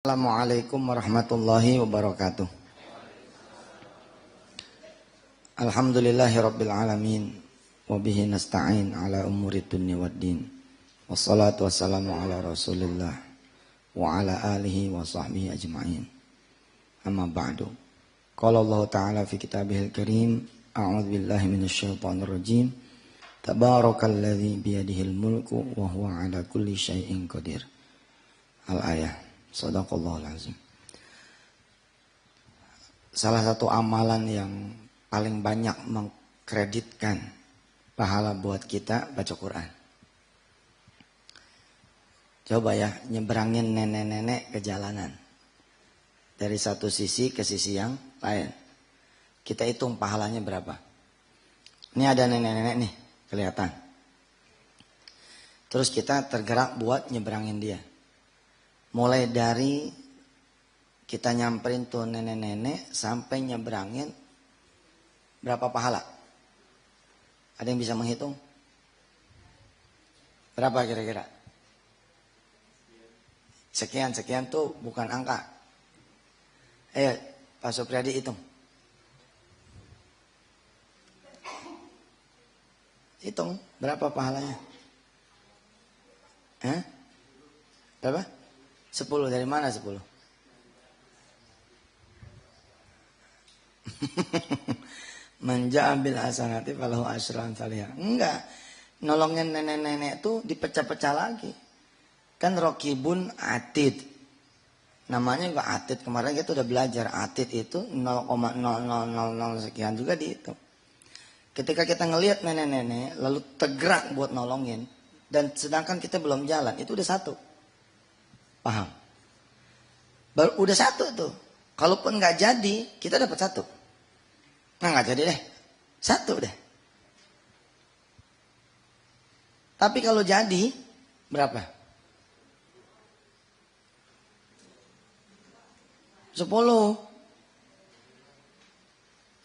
Assalamualaikum warahmatullahi wabarakatuh. Alhamdulillahirabbil alamin wa bihi nasta'in ala umuri dunya waddin. Wassalatu wassalamu ala Rasulillah wa ala alihi wa sahbihi ajma'in. Amma ba'du. Qala Allah Ta'ala fi kitabihil karim, a'udzu billahi minasyaitonir rajim. Tabarakalladzi biyadihil mulku wa huwa ala kulli syai'in qadir. Al-ayah. Shadaqallahul azim. Salah satu amalan yang paling banyak mengkreditkan pahala buat kita baca Quran. Coba ya, nyebrangin nenek-nenek ke jalanan. Dari satu sisi ke sisi yang lain. Kita hitung pahalanya berapa. Ini ada nenek-nenek nih, kelihatan. Terus kita tergerak buat nyebrangin dia. Mulai dari kita nyamperin tuh nenek-nenek sampai nyebrangin, berapa pahala? Ada yang bisa menghitung? Berapa kira-kira? Sekian tuh bukan angka. Ayo Pak Supriyadi hitung. Hitung berapa pahalanya? Berapa? 10, dari mana 10? Menja'abil hasanati falahu asyru amsalihha. Enggak. Nolongin nenek-nenek tuh dipecah-pecah lagi. Kan rokibun atid. Namanya juga atid. Kemarin kita udah belajar atid itu 0,0000 sekian juga dihitung. Ketika kita ngelihat nenek-nenek lalu tergerak buat nolongin, dan sedangkan kita belum jalan, itu udah satu. Paham? Baru udah satu tuh. Kalaupun nggak jadi, kita dapat satu. Nah nggak jadi deh, satu deh. Tapi kalau jadi, berapa? 10.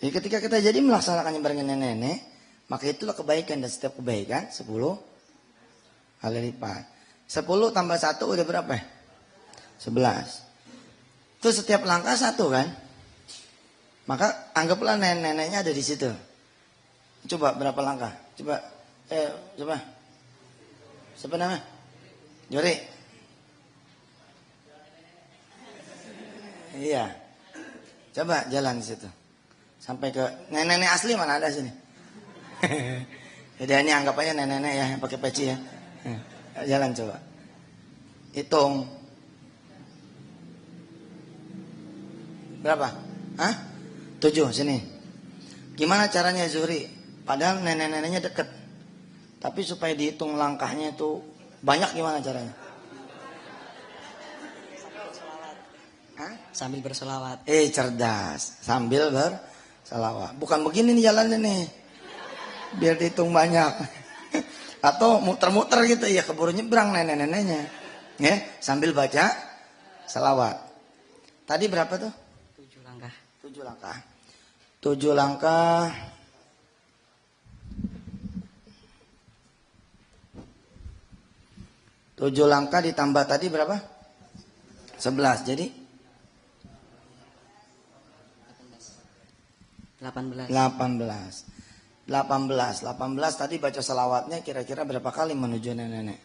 Jadi ketika kita jadi melaksanakan bareng nenek-nenek, maka itulah kebaikan, dan setiap kebaikan 10 kali lipat. 10 tambah 1 udah berapa? 11. Itu setiap langkah 1 kan? Maka anggaplah nenek-neneknya ada di situ. Coba berapa langkah? Coba. Siapa namanya? Jori. Iya. Coba jalan di situ. Sampai ke nenek-nenek asli mana ada sini? Jadi ini anggap aja nenek-nenek ya yang pakai peci ya. Jalan coba. Hitung. Berapa? 7 sini. Gimana caranya Zuhri? Padahal nenek-neneknya deket. Tapi supaya dihitung langkahnya itu banyak, gimana caranya? Sambil berselawat. Cerdas. Sambil berselawat. Bukan begini nih jalannya nih. Biar dihitung banyak. Atau muter-muter gitu ya, keburu nyebrang nenek-neneknya. Ya, sambil baca selawat. Tadi berapa tuh? 7 langkah. 7 langkah. 7 langkah ditambah tadi berapa? 11. Jadi 18 tadi baca selawatnya kira-kira berapa kali menuju nenek-nenek?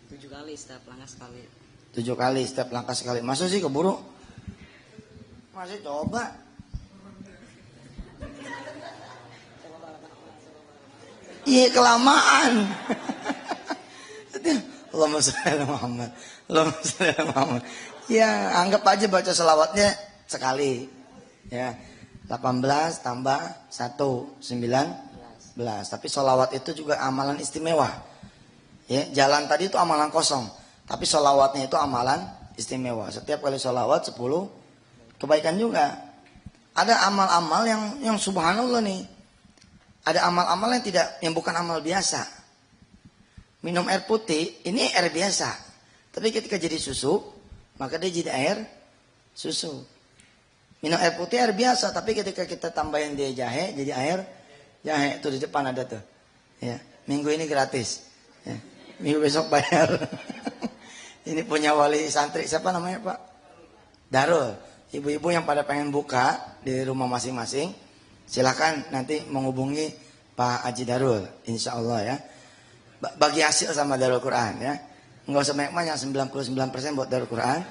7 kali setiap langkah sekali. 7 kali setiap langkah sekali. Masuk sih keburu? Masih coba. Iya kelamaan. Allahumma sholli ala Muhammad. Allahumma sholli ala Muhammad. Ya anggap aja baca selawatnya sekali. Ya 18 tambah 1 19. Tapi sholawat itu juga amalan istimewa. Ya, jalan tadi itu amalan kosong. Tapi sholawatnya itu amalan istimewa. Setiap kali sholawat 10 kebaikan juga. Ada amal-amal yang subhanallah nih. Ada amal-amal yang bukan amal biasa. Minum air putih, ini air biasa. Tapi ketika jadi susu, maka dia jadi air susu. Minum air putih air biasa, tapi ketika kita tambahin dia jahe, jadi air jahe. Itu di depan ada tuh. Ya, minggu ini gratis. Ya, minggu besok bayar. Ini punya wali santri, siapa namanya Pak? Darul. Ibu-ibu yang pada pengen buka di rumah masing-masing, silakan nanti menghubungi Pak Haji Darul, insya Allah ya. Bagi hasil sama Darul Quran ya. Nggak usah banyak-banyak, 99% buat Darul Quran.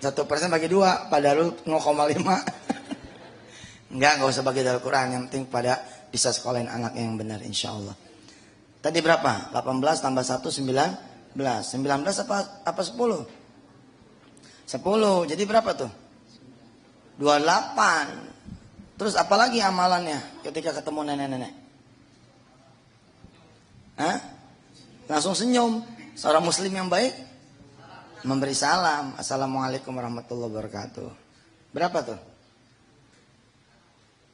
1% bagi 2, Pak Darul 0,5. Nggak usah bagi Darul Quran, yang penting pada bisa sekolahin anak yang benar insya Allah. Tadi berapa? 18 tambah 1, 19. 19 apa 10? 10, jadi berapa tuh? 28. Terus apalagi amalannya ketika ketemu nenek-nenek? Hah? Langsung senyum. Seorang muslim yang baik memberi salam. Assalamualaikum warahmatullahi wabarakatuh. Berapa tuh?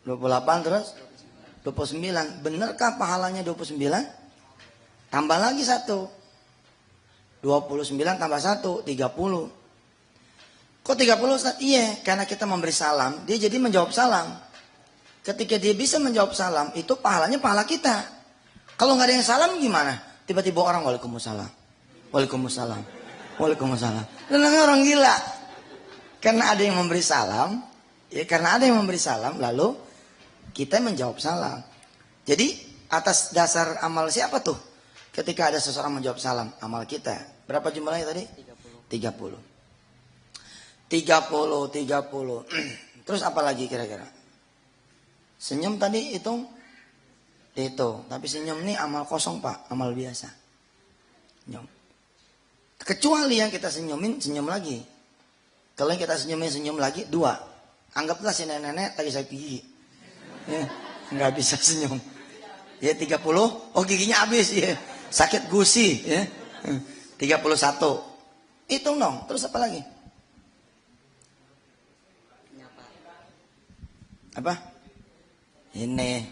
28 terus 29. Benarkah pahalanya 29? Tambah lagi 1. 29 tambah 1, 30. Kok 30 Ustaz? Iya, karena kita memberi salam, dia jadi menjawab salam. Ketika dia bisa menjawab salam, itu pahalanya pahala kita. Kalau nggak ada yang salam gimana? Tiba-tiba orang Waalaikumsalam. Waalaikumsalam. Waalaikumsalam. Dan orang gila. Karena ada yang memberi salam, ya karena ada yang memberi salam, lalu kita menjawab salam. Jadi atas dasar amal siapa tuh? Ketika ada seseorang menjawab salam, amal kita. Berapa jumlahnya tadi? 30. 30. Terus apa lagi kira-kira? Senyum tadi hitung? Dihitung. Tapi senyum ini amal kosong Pak, amal biasa. Senyum. Kecuali yang kita senyumin, senyum lagi. Kalau yang kita senyum lagi, 2. Anggaplah si nenek-nenek lagi sakit gigi. Ya, nggak bisa senyum. Ya 30, oh giginya habis ya. Sakit gusi ya. 31. Hitung dong, terus apa lagi? Apa? Ini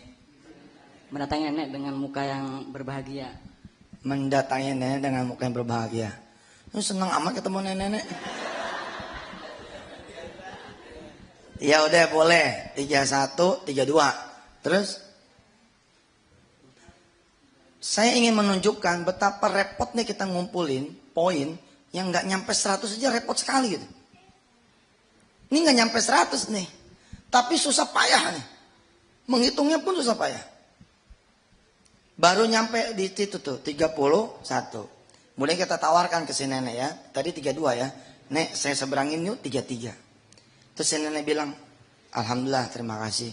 Mendatangi nenek dengan muka yang berbahagia. mendatangi nenek dengan muka yang berbahagia. Lu seneng amat ketemu nenek-nenek. Ya udah boleh 31, 32. Terus saya ingin menunjukkan betapa repotnya kita ngumpulin poin yang nggak nyampe 100 aja repot sekali gitu. Ini nggak nyampe 100 nih, tapi susah payah nih. Menghitungnya pun susah payah. Baru nyampe di situ tuh 31. Kemudian kita tawarkan ke si nenek ya. Tadi 32 ya. Nek saya seberangin yuk 33. Terus si nenek bilang, Alhamdulillah terima kasih.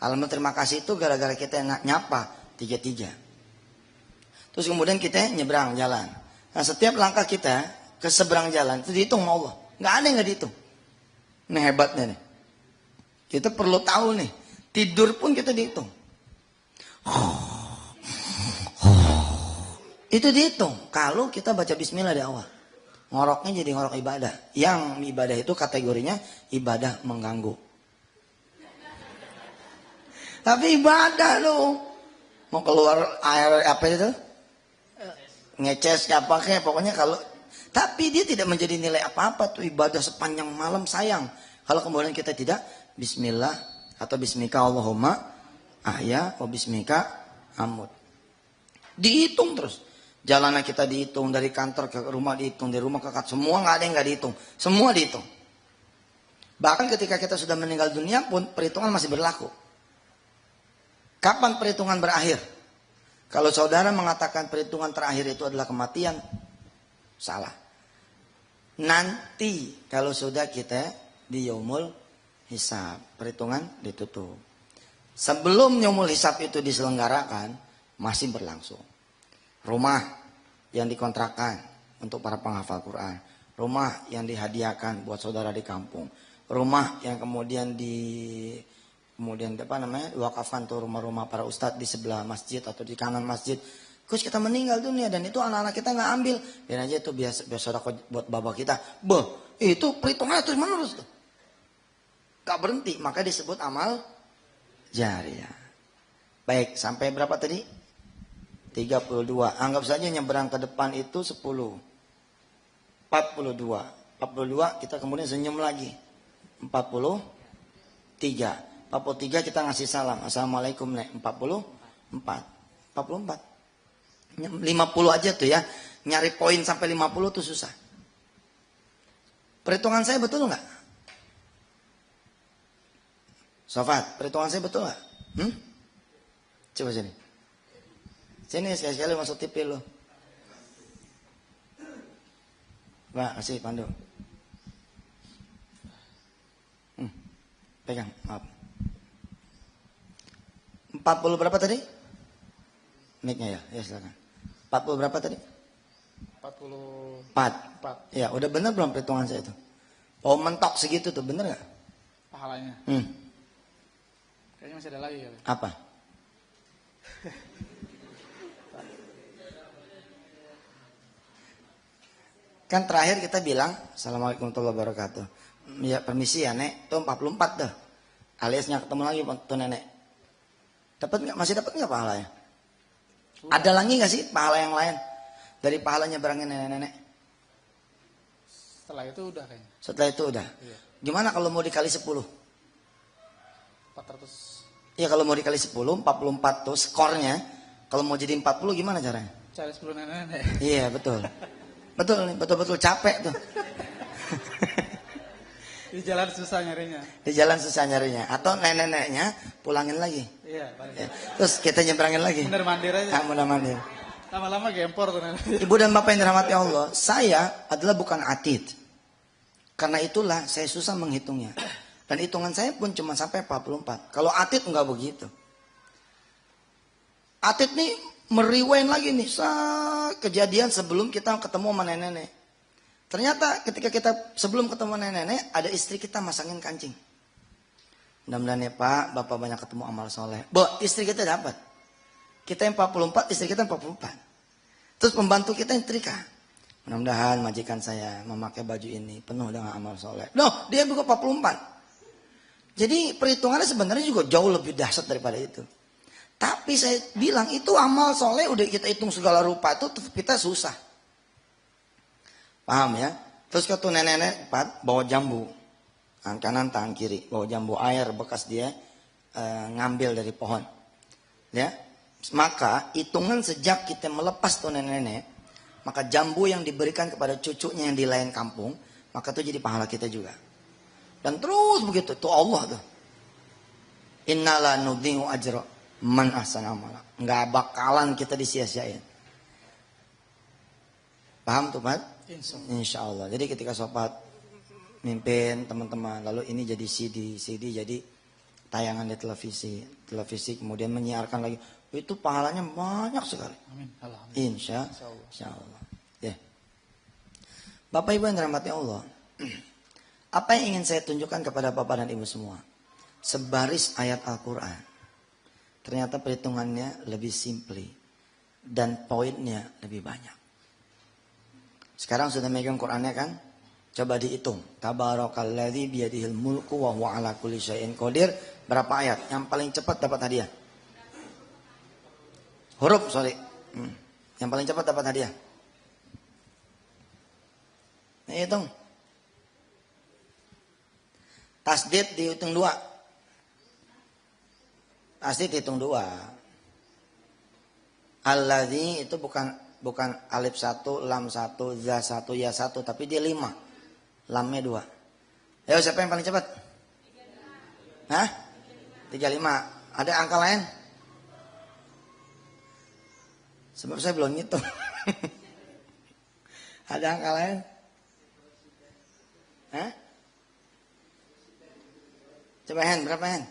Alhamdulillah terima kasih itu gara-gara kita nyapa 33. Terus kemudian kita nyebrang jalan. Nah setiap langkah kita ke seberang jalan itu dihitung sama Allah. Nggak ada yang nggak dihitung. Ini hebatnya nih. Kita perlu tahu nih. Tidur pun kita dihitung. Itu dihitung. Kalau kita baca bismillah di awal. Ngoroknya jadi ngorok ibadah. Yang ibadah itu kategorinya ibadah mengganggu. Tapi ibadah loh. Mau keluar air apa itu? Ngeces apa kayak pokoknya kalau. Tapi dia tidak menjadi nilai apa-apa tuh ibadah sepanjang malam sayang. Kalau kemudian kita tidak bismillah atau bismika Allahumma ahya wa bismika amut. Dihitung terus. Jalanan kita dihitung, dari kantor ke rumah dihitung, dari rumah ke kantor. Semua nggak ada yang nggak dihitung. Semua dihitung. Bahkan ketika kita sudah meninggal dunia pun perhitungan masih berlaku. Kapan perhitungan berakhir? Kalau saudara mengatakan perhitungan terakhir itu adalah kematian, salah. Nanti kalau sudah kita di yaumul hisab, perhitungan ditutup. Sebelum yaumul hisab itu diselenggarakan, masih berlangsung. Rumah yang dikontrakkan untuk para penghafal Quran, rumah yang dihadiahkan buat saudara di kampung, rumah yang kemudian wakafkan tuh rumah-rumah para ustadz di sebelah masjid atau di kanan masjid. Terus kita meninggal dunia dan itu anak-anak kita nggak ambil, biar aja itu biasa sedekah buat bapak kita. Itu perhitungannya terus menerus tuh, gak berhenti, maka disebut amal jariah. Baik, sampai berapa tadi? 32. Anggap saja nyeberang ke depan itu 10. 42. 42 kita kemudian senyum lagi. 43. 43 kita ngasih salam. Assalamualaikum nek. 44. 50 aja tuh ya. Nyari poin sampai 50 tuh susah. Perhitungan saya betul nggak? Sofat, perhitungan saya betul nggak? Coba sini. Sini sekali-sekali masuk TV lo. Pak, kasih pandu. Pegang, maaf. 40 berapa tadi? Mic-nya ya, ya silakan. 40 berapa tadi? 44 Ya, udah bener belum perhitungan saya itu? Oh, mentok segitu tuh, bener nggak? pahalanya. Kayaknya masih ada lagi kali. Apa? Kan terakhir kita bilang, Assalamualaikum warahmatullahi wabarakatuh. Ya permisi ya Nek, itu 44 dah. Aliasnya ketemu lagi tuh nenek. Dapat nggak? Masih dapat nggak pahalanya? Ada lagi nggak sih pahala yang lain dari pahalanya berangin nenek-nenek? Setelah itu udah kayaknya. Setelah itu udah. Iya. Gimana kalau mau dikali 10? 400. Iya kalau mau dikali 10, 44 tuh skornya. Kalau mau jadi 40 gimana caranya? Cari 10 nenek-nenek. Iya betul. Betul nih, betul-betul capek tuh. Di jalan susah nyarinya. Di jalan susah nyarinya. Atau nenek-neneknya pulangin lagi. Iya, paling. Ya. Terus kita nyebrangin lagi. Bener mandir aja. Bener mandir. Lama-lama gempor tuh nenek. Ibu dan bapak yang dirahmati Allah, saya adalah bukan atid. Karena itulah saya susah menghitungnya. Dan hitungan saya pun cuma sampai 44. Kalau atid enggak begitu. Atid nih meriwain lagi nih. Kejadian sebelum kita ketemu sama nenek-nenek. Ternyata ketika kita sebelum ketemu nenek-nenek, ada istri kita masangin kancing. Mudah-mudahan ya Pak, Bapak banyak ketemu amal soleh. Istri kita dapat. Kita yang 44, istri kita 44. Terus pembantu kita yang trika. Mudah-mudahan majikan saya memakai baju ini penuh dengan amal soleh. No, dia bukan 44. Jadi perhitungannya sebenarnya juga jauh lebih dahsyat daripada itu. Tapi saya bilang itu amal soleh udah kita hitung segala rupa itu kita susah. Paham ya? Terus kata nenek-nenek bawa jambu. Tangan kanan, tangan kiri. Bawa jambu air bekas dia ngambil dari pohon. Ya. Maka hitungan sejak kita melepas tuh nenek-nenek. Maka jambu yang diberikan kepada cucunya yang di lain kampung. Maka itu jadi pahala kita juga. Dan terus begitu. Itu Allah tuh. Innala nudhi'u ajra man ahsana amala. Nggak bakalan kita disia-siain. Paham tuh Pak? Insya Allah. Jadi ketika sobat mimpin teman-teman, lalu ini jadi CD jadi tayangan di televisi kemudian menyiarkan lagi, itu pahalanya banyak sekali. Amin. Alhamdulillah. Insya Allah. Ya. Bapak Ibu yang dirahmati Allah, apa yang ingin saya tunjukkan kepada Bapak dan Ibu semua? Sebaris ayat Al-Quran. Ternyata perhitungannya lebih simply dan poinnya lebih banyak. Sekarang sudah megang Qur'annya kan? Coba dihitung. Tabarakalladzi biyadihil mulku wa huwa ala kulli syai'in qadir. Berapa ayat? Yang paling cepat dapat hadiah. Huruf, sorry. Yang paling cepat dapat hadiah. Nah, hitung. Tasdid dihitung 2. Tasdid dihitung 2. Alladzi itu bukan alif 1, lam 1, za 1, ya 1, tapi dia 5. Lamnya 2. Ayo siapa yang paling cepat? 35. Hah? 35. Ada angka lain? Sebab saya belum ngitung. Ada angka lain? Hah? Coba Hen, berapa Hen?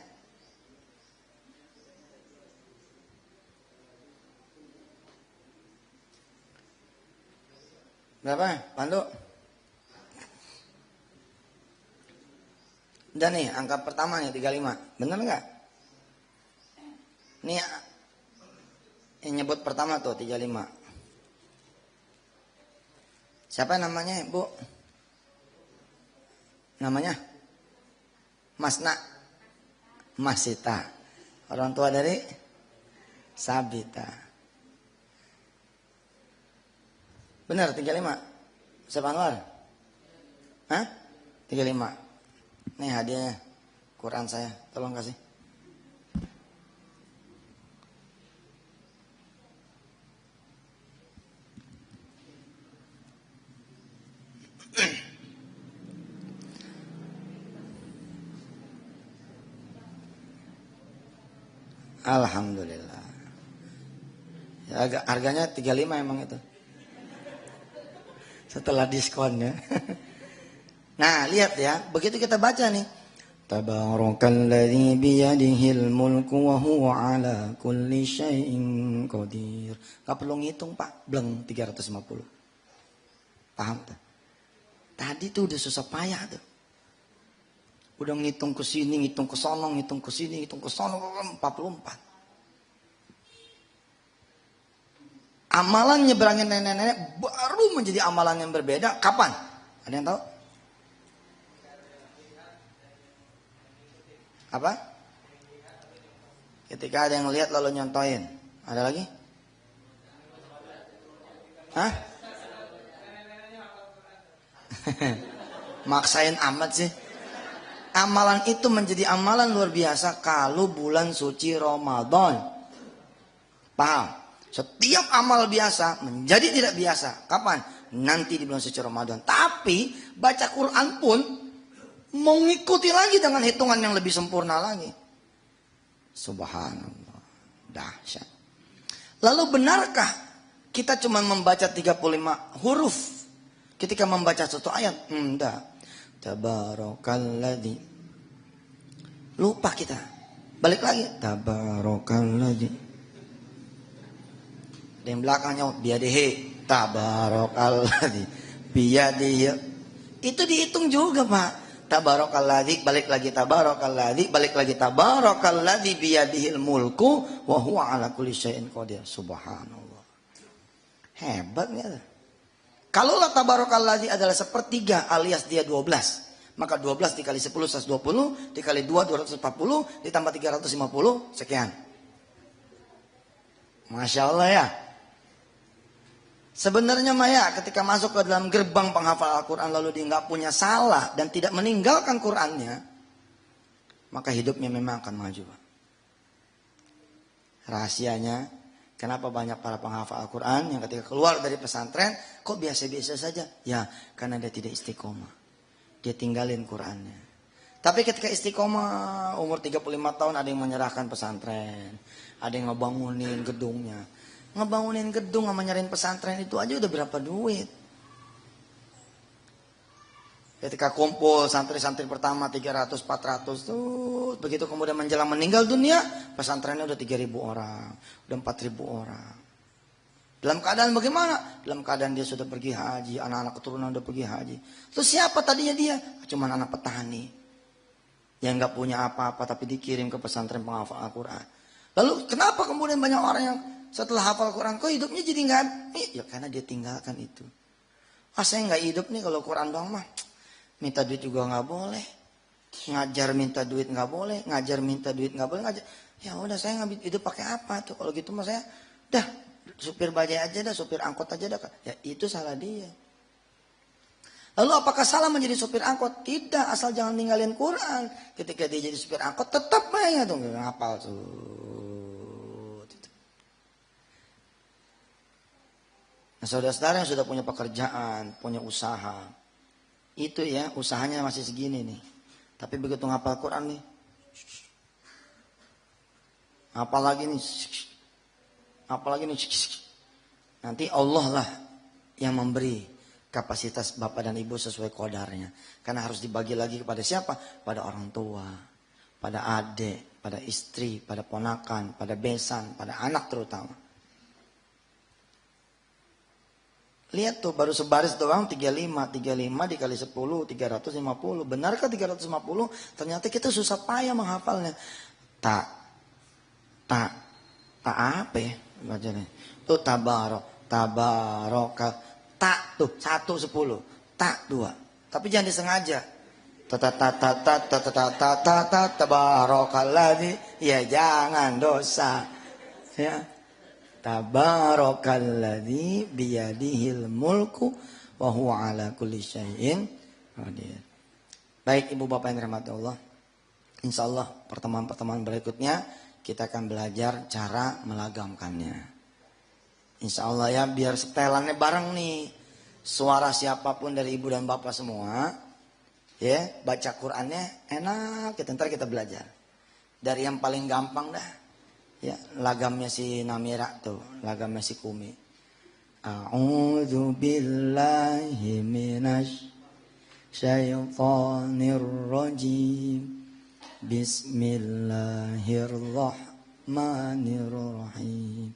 Berapa? Pandu? Udah nih, angka pertama nih 35. Bener nggak? Nih yang nyebut pertama tuh 35. Siapa namanya, Bu? Namanya? Masna. Masita. Orang tua dari Sabita. Benar 35. Siapa Anwar? Hah? 35. Nih hadiahnya. Quran saya, tolong kasih. Alhamdulillah. Ya, harganya 35 emang itu. Setelah diskonnya. Nah, lihat ya, begitu kita baca nih. Tabarakalladzi biyadihil mulku wa huwa ala kulli syai'in qadir. Gak perlu ngitung, Pak. Bleng 350. Paham tak? Tadi tuh udah susah payah tuh. Udah ngitung ke sini, ngitung ke sono, ngitung ke sini, ngitung ke sono, 44. Amalan nyeberangin nenek-nenek baru menjadi amalan yang berbeda. Kapan? Ada yang tahu? Apa? Ketika ada yang lihat lalu nyontoin. Ada lagi? Hah? Maksain amat sih. Amalan itu menjadi amalan luar biasa kalau bulan suci Ramadan. Paham? Setiap amal biasa menjadi tidak biasa. Kapan? Nanti di bulan suci Ramadan. Tapi baca Quran pun mau ngikuti lagi dengan hitungan yang lebih sempurna lagi. Subhanallah. Dahsyat. Lalu benarkah kita cuma membaca 35 huruf ketika membaca satu ayat? Enggak. Tabarakalladzi. Lupa kita. Balik lagi. Tabarakalladzi. Dan belakangnya biyadihi. Tabarakalladzi. Biyadihi. Itu dihitung juga, Pak. Tabarakalladzi, balik lagi tabarakalladzi, balik lagi tabarakalladzi biyadihil mulku wa huwa ala kulli syai'in qadir. Subhanallah. Hebat ya. Kalaulah tabarakalladzi adalah sepertiga alias dia 12, maka 12 dikali 10 120, dikali 2 240, ditambah 350 sekian. Masya Allah ya. Sebenarnya Maya ketika masuk ke dalam gerbang penghafal Al-Quran lalu dia nggak punya salah dan tidak meninggalkan Qurannya, maka hidupnya memang akan maju. Rahasianya kenapa banyak para penghafal Al-Quran yang ketika keluar dari pesantren kok biasa-biasa saja? Ya karena dia tidak istiqomah. Dia tinggalin Qurannya. Tapi ketika istiqomah umur 35 tahun ada yang menyerahkan pesantren, ada yang ngebangunin gedungnya. Ngebangunin gedung sama nyariin pesantren itu aja udah berapa duit. Ketika kumpul santri-santri pertama 300, 400 tuh. Begitu kemudian menjelang meninggal dunia, pesantrennya udah 3.000 orang. Udah 4.000 orang. Dalam keadaan bagaimana? Dalam keadaan dia sudah pergi haji. Anak-anak keturunan udah pergi haji. Terus siapa tadinya dia? Cuman anak petani. Yang gak punya apa-apa tapi dikirim ke pesantren penghafal Al-Quran. Lalu kenapa kemudian banyak orang yang setelah hafal Quran kok hidupnya jadi nggak? Ya karena dia tinggalkan itu. Saya nggak hidup nih kalau Quran doang mah. Minta duit juga nggak boleh. Ngajar minta duit nggak boleh. Ngajar minta duit nggak boleh. Ngajar. Ya udah saya nggak hidup pakai apa tuh? Kalau gitu mah saya dah supir bajai aja dah, supir angkot aja dah. Ya itu salah dia. Lalu apakah salah menjadi supir angkot? Tidak, asal jangan ninggalin Quran. Ketika dia jadi supir angkot tetap banyak tuh ngapal tuh. Nah, saudara-saudara yang sudah punya pekerjaan, punya usaha, itu ya usahanya masih segini nih. Tapi begitu ngapal Quran nih, apalagi nih, nanti Allah lah yang memberi kapasitas bapak dan ibu sesuai kodarnya. Karena harus dibagi lagi kepada siapa? Pada orang tua, pada adik, pada istri, pada ponakan, pada besan, pada anak terutama. Lihat tuh baru sebaris doang 35 dikali 10 350. Benarkah 350? Ternyata kita susah payah menghafalnya. Tak apa ya bacanya? Tuh tabarok tak tuh 1 10 tak 2. Tapi jangan disengaja. Tabarakalladzi. Ya jangan dosa. Ya. Tabarakalladzi biyadihil mulku wa huwa ala kulli syai'in qadir. Baik Ibu Bapak yang dirahmati Allah. Insyaallah pertemuan-pertemuan berikutnya kita akan belajar cara melagamkannya. Insyaallah ya biar setelannya bareng nih. Suara siapapun dari Ibu dan Bapak semua ya, baca Qur'annya enak, ntar kita belajar. Dari yang paling gampang dah. Ya, lagamnya si Namira tuh, lagamnya si Kumi. A'udzu billahi minasy syaithanir rajim. Bismillahirrahmanirrahim.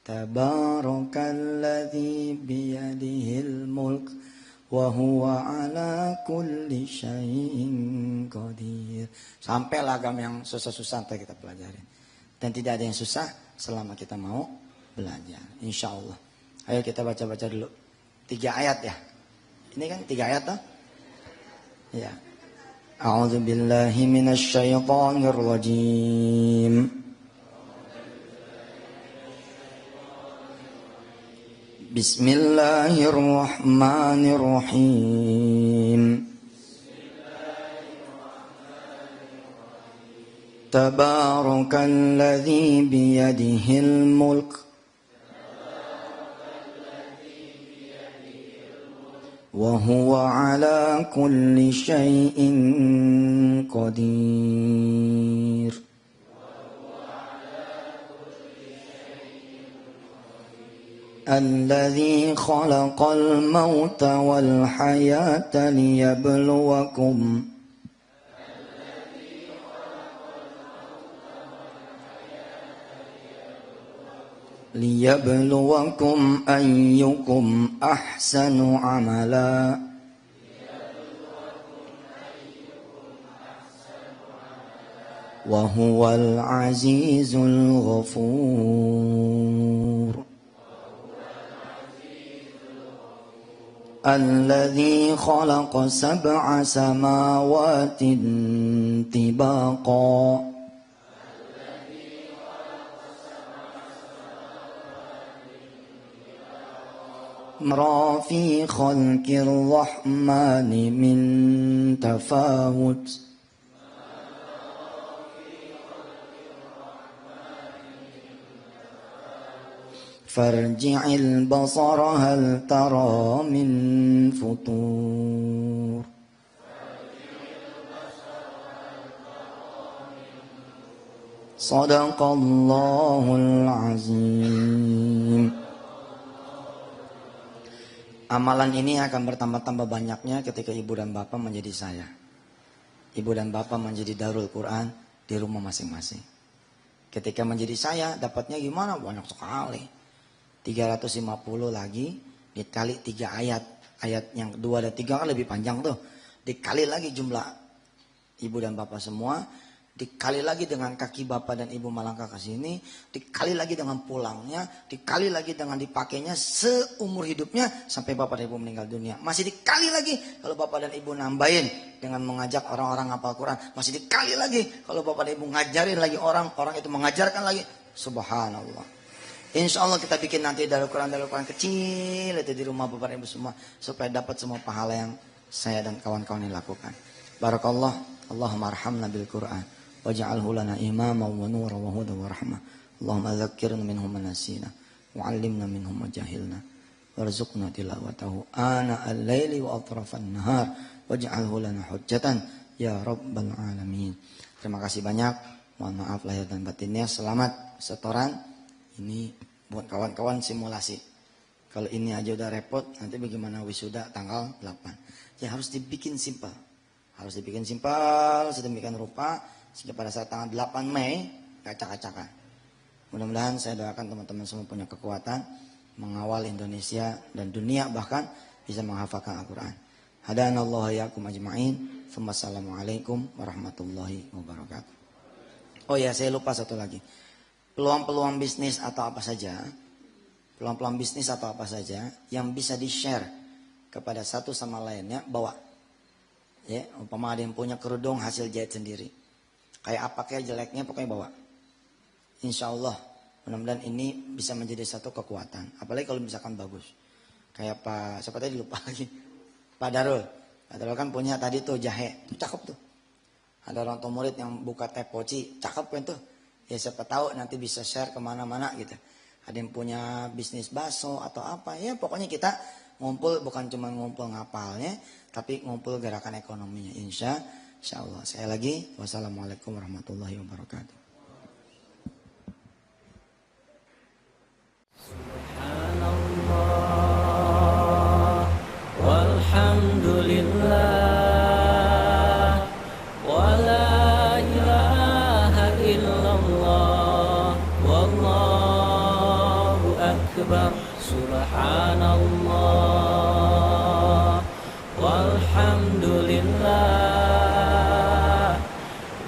Tabarakalladzi biyadihil mulk wa huwa ala kulli syai'in qadir. Sampai lagam yang susah-susah nanti kita pelajari. Dan tidak ada yang susah selama kita mau belajar. Insya Allah. Ayo kita baca-baca dulu. 3 ayat ya. Ini kan 3 ayat toh? Ya. A'udzu billahi minasy syaithanir rajim. Bismillahirrahmanirrahim. Tabarakalladzi biyadihil mulk wa huwa ala kulli syai'in qadir. Alladzi khalaqal mauta wal hayata liyabluwakum ayyukum ahsanu amala wa huwal azizul ghafur. Alladzi khalaqa sab'a samawatin tibaqa ma fi khalqir rahmani min tafawut farji'il basara hal tara min futur. Shadaqallahul azim. Amalan ini akan bertambah-tambah banyaknya ketika ibu dan bapak menjadi saya. Ibu dan bapak menjadi Darul Quran di rumah masing-masing. Ketika menjadi saya, dapatnya gimana? Banyak sekali. 350 lagi, dikali 3 ayat. Ayat yang 2 dan 3 kan lebih panjang tuh. Dikali lagi jumlah ibu dan bapak semua. Dikali lagi dengan kaki bapak dan ibu melangkah ke sini, dikali lagi dengan pulangnya, dikali lagi dengan dipakainya seumur hidupnya sampai bapak dan ibu meninggal dunia. Masih dikali lagi kalau bapak dan ibu nambahin dengan mengajak orang-orang hafal Quran. Masih dikali lagi kalau bapak dan ibu ngajarin lagi orang itu mengajarkan lagi. Subhanallah. Insya Allah kita bikin nanti Darul Quran kecil itu di rumah bapak dan ibu semua supaya dapat semua pahala yang saya dan kawan-kawan ini lakukan. Barakallah. Allahumma arhamna bil Quran. Waj'alhu lana imama wa nura wa huda wa rahmah. Allahumma dzakkirna minhum ma nasina wa 'allimna minhum ma jahilna warzuqna tilawatahu ana al-laili wa atrafan nahar waj'alhu lana hujjatan ya rabbal alamin. Terima kasih banyak. Mohon maaf lahir dan batinnya. Selamat setoran. Ini buat kawan-kawan simulasi. Kalau ini aja udah repot, nanti bagaimana wisuda tanggal 8. Ya harus dibikin simpel. Harus dibikin simpel sedemikian rupa sehingga pada saat tanggal 8 Mei acak-acakan. Mudah-mudahan saya doakan teman-teman semua punya kekuatan mengawal Indonesia dan dunia bahkan bisa menghafalkan Al-Quran. Hadanallahu yakum ajma'in. Wassalamualaikum warahmatullahi wabarakatuh. Oh ya, saya lupa satu lagi. Peluang-peluang bisnis atau apa saja yang bisa di-share kepada satu sama lainnya, bawa. Ya, umpama ada yang punya kerudung hasil jahit sendiri. Kayak apa kayak jeleknya pokoknya bawa. Insya Allah mudah-mudahan ini bisa menjadi satu kekuatan. Apalagi kalau misalkan bagus. Kayak Pak, siapa tadi lupa lagi. Pak Darul. Pak Darul kan punya tadi tuh jahe. Cakep tuh. Ada orang tua murid yang buka teh poci. Cakep kan tuh. Ya siapa tahu nanti bisa share kemana-mana gitu. Ada yang punya bisnis bakso atau apa. Ya pokoknya kita ngumpul bukan cuma ngumpul ngapalnya. Tapi ngumpul gerakan ekonominya. Insya Allah. Saya lagi. Wassalamualaikum warahmatullahi wabarakatuh. لله ولا إله إلا الله والله أكبر سبحان الله والحمد لله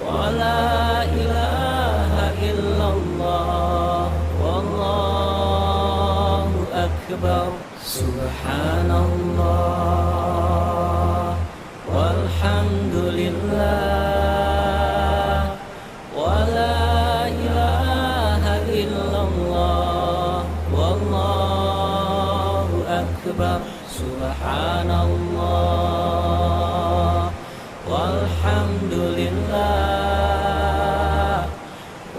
ولا إله إلا الله والله أكبر سبحان الله والحمد لله ولا إله إلا الله والله أكبر سبحان الله والحمد لله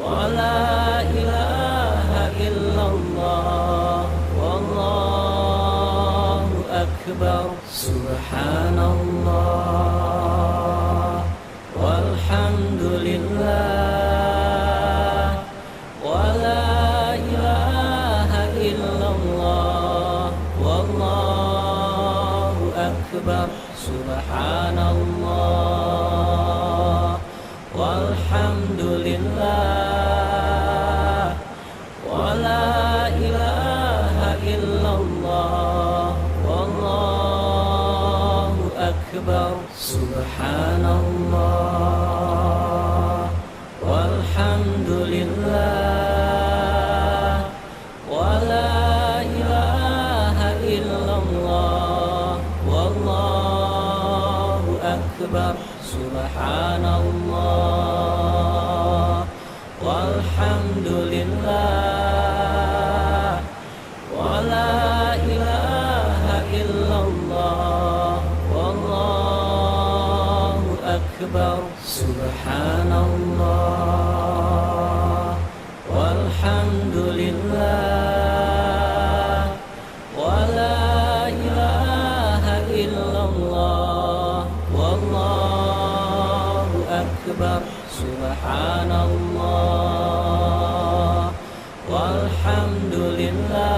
ولا إله إلا الله والله أكبر سبحان الله والحمد لله ولا إله إلا الله والله أكبر سبحان الله والحمد لله ولا إله إلا الله والله أكبر سبحان الله والحمد لله ولا إله إلا الله والله أكبر سبحان الله والحمد لله ولا إله إلا الله والله أكبر سبحان الله والحمد لله ولا إله إلا الله والله أكبر سبحان الله والحمد لله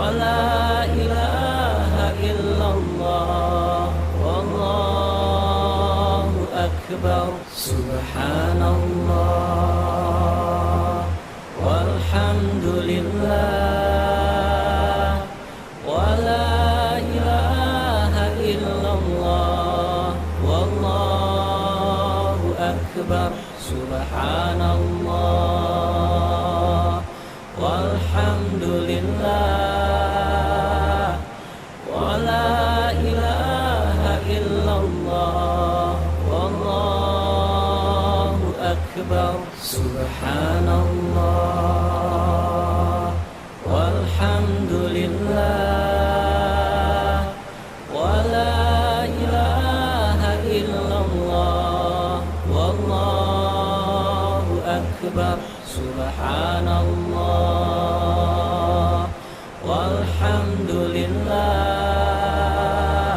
ولا إله إلا الله والله أكبر سبحان الله والحمد لله ولا إله إلا الله والله أكبر سبحان الله والحمد لله ولا إله إلا الله والله أكبر سبحان الله والحمد لله ولا إله إلا الله والله أكبر سبحان الله والحمد لله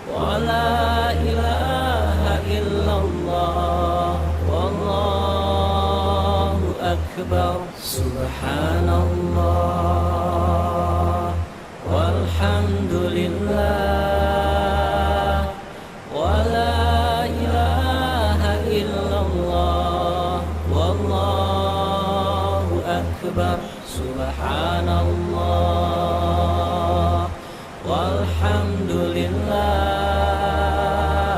ولا إله إلا الله والله أكبر سبحان الله والحمد لله ولا إله إلا الله والله أكبر سبحان الله والحمد لله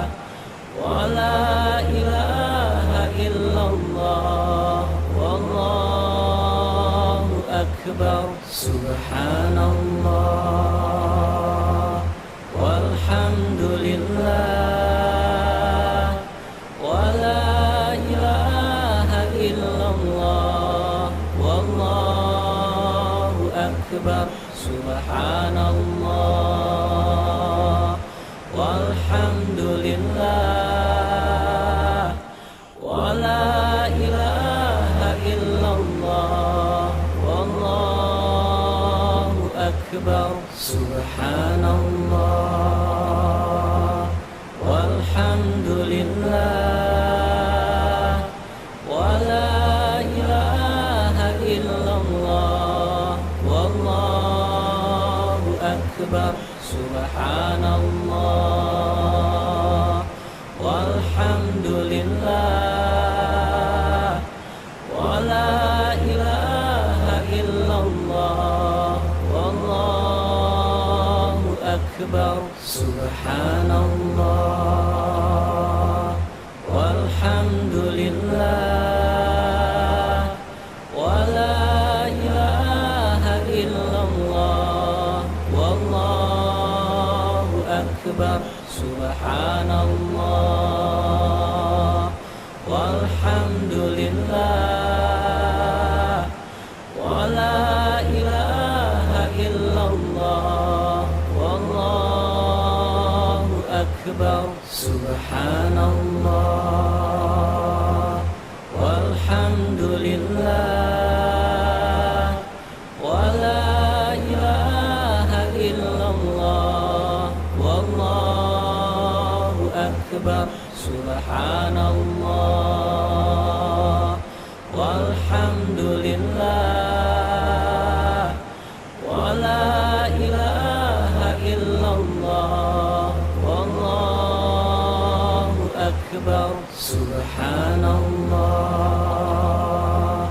ولا إله إلا الله والله أكبر سبحان الله والحمد لله ولا إله إلا الله والله أكبر سبحان الله والحمد لله ولا إله إلا الله والله أكبر سبحان الله والحمد لله ولا إله إلا الله والله أكبر أكبر سبحان الله والحمد لله ولا إله إلا الله والله أكبر سبحان الله والحمد لله ولا إله إلا الله والله أكبر سبحان الله والحمد لله ولا إله إلا الله والله أكبر سبحان الله والحمد لله ولا إله إلا الله والله أكبر سبحان الله والحمد لله ولا إله إلا الله والله أكبر سبحان الله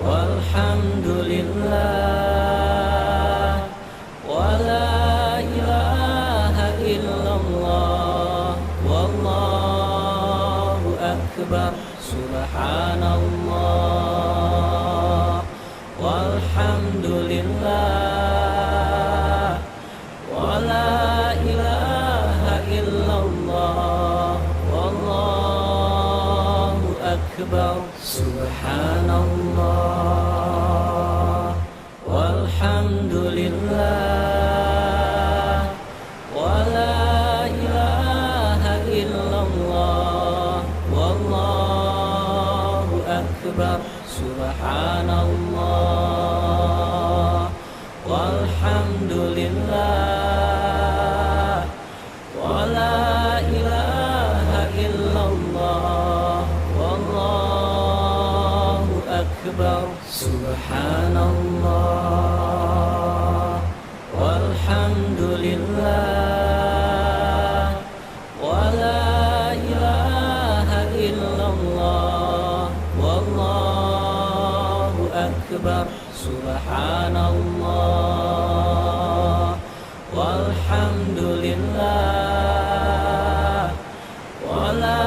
والحمد لله ولا إله إلا الله والله أكبر سبحان الله والحمد لله ولا إله إلا الله والله أكبر سبحان الله والحمد لله ولا إله إلا الله والله أكبر سبحان الله والحمد لله ولا إله إلا الله والله أكبر سبحان الله والحمد لله ولا إله إلا الله والله أكبر سبحان الله والحمد لله ولا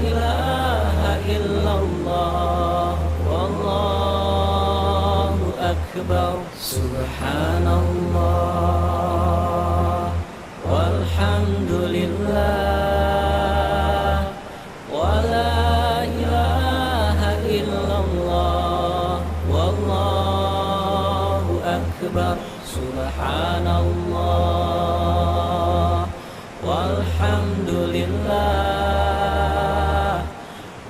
إله إلا الله والله أكبر سبحان الله والحمد لله ولا إله إلا الله والله أكبر سبحان الله والحمد لله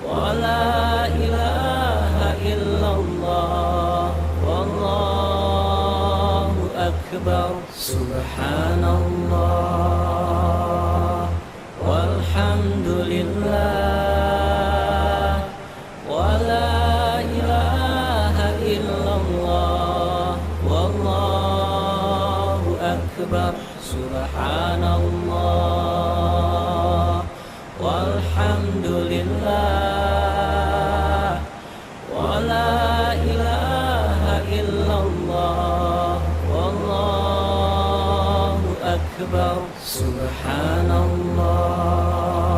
ولا إله إلا الله والله أكبر سبحان الله والحمد لله ولا إله إلا الله والله أكبر سبحان الله والحمد لله ولا إله إلا الله والله أكبر سبحان الله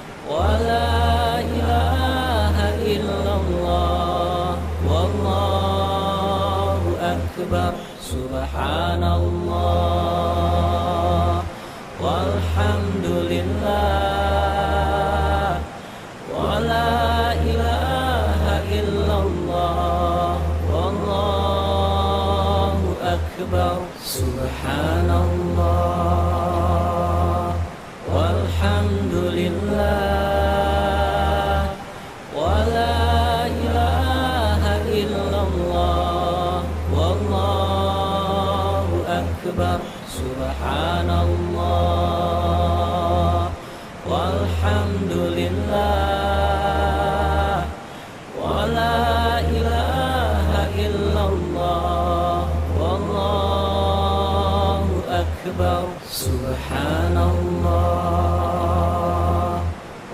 والحمد لله ولا إله إلا الله والله أكبر سبحان الله والحمد لله ولا إله إلا الله والله أكبر سبحان الله والحمد لله ولا إله إلا الله والله أكبر سبحان الله والحمد لله ولا إله إلا أكبر سبحان الله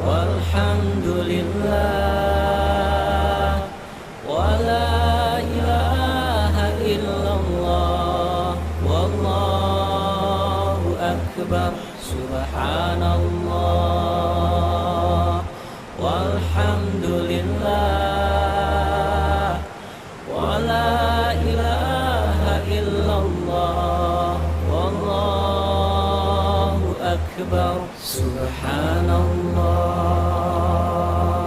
والحمد لله ولا إله إلا الله والله أكبر سبحان الله والحمد لله ولا إله إلا الله والله أكبر سبحان الله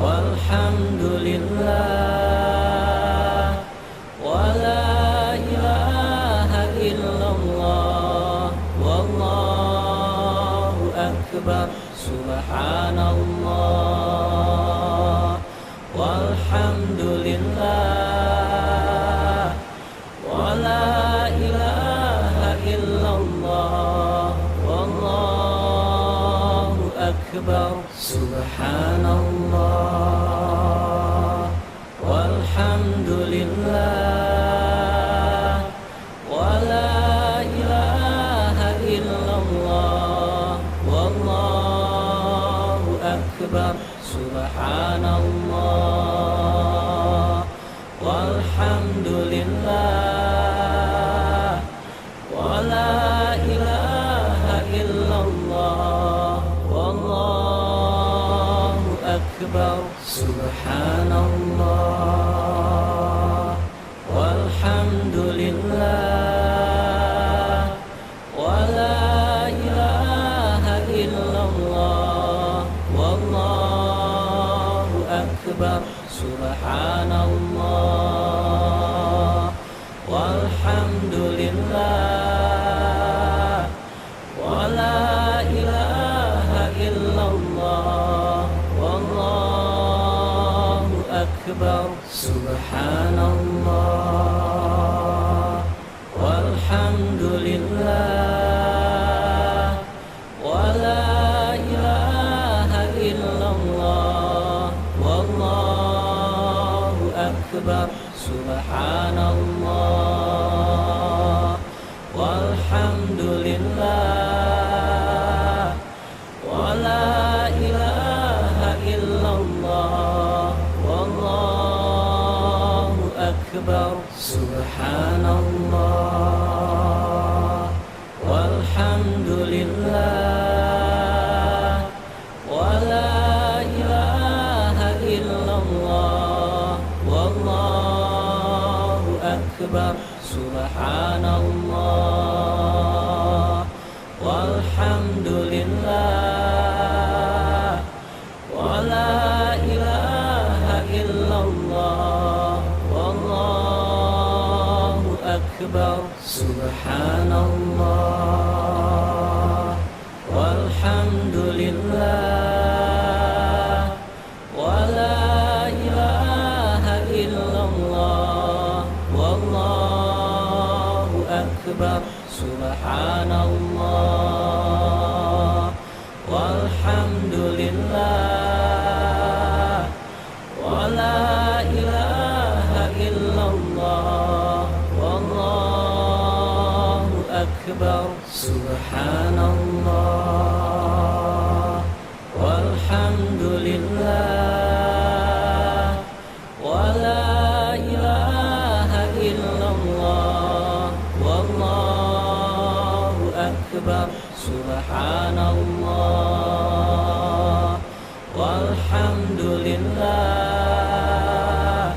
والحمد لله ولا إله إلا الله والله أكبر سبحان الله والحمد لله ولا إله إلا الله والله أكبر سبحان الله والحمد لله ولا إله إلا الله والله أكبر سبحان الله والحمد لله ولا إله إلا الله والله أكبر سبحان الله والحمد لله ولا إله إلا الله والله أكبر سبحان الله والحمد لله ولا إله إلا الله والله أكبر سبحان الله والحمد لله ولا إله إلا الله والله أكبر سبحان الله والحمد لله ولا إله إلا الله والله أكبر سبحان الله والحمد لله ولا إله إلا الله والله أكبر سبحان الله والحمد لله ولا إله إلا الله والله أكبر سبحان الله والحمد لله ولا إله إلا الله والله أكبر سبحان الله والحمد لله ولا إله إلا الله والله أكبر سبحان الله والحمد لله ولا إله إلا الله والله أكبر سبحان الله والحمد لله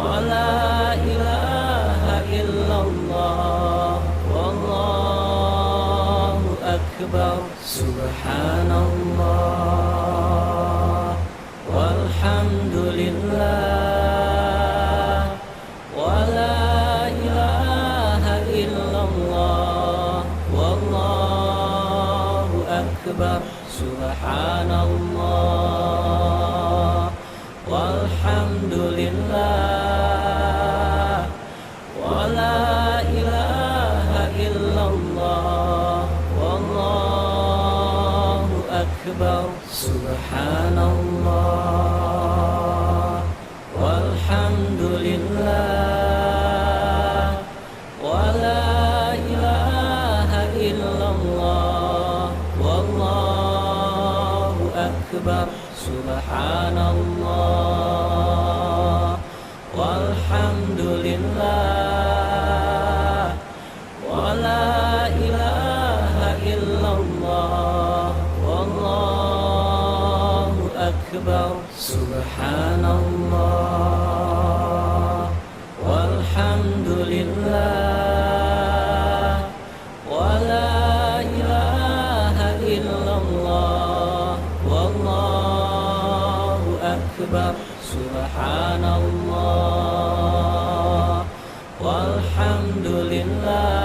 ولا إله إلا الله والله أكبر سبحان الله والحمد لله ولا إله إلا الله والله أكبر سبحان الله والحمد لله ولا إله إلا الله والله أكبر سبحان الله والحمد لله ولا إله akbar, subhanallah, walhamdulillah, wa la ilaha illallah, wallahu akbar, subhanallah, walhamdulillah, wa la ilaha illallah, wallahu akbar, subhanallah, walhamdulillah.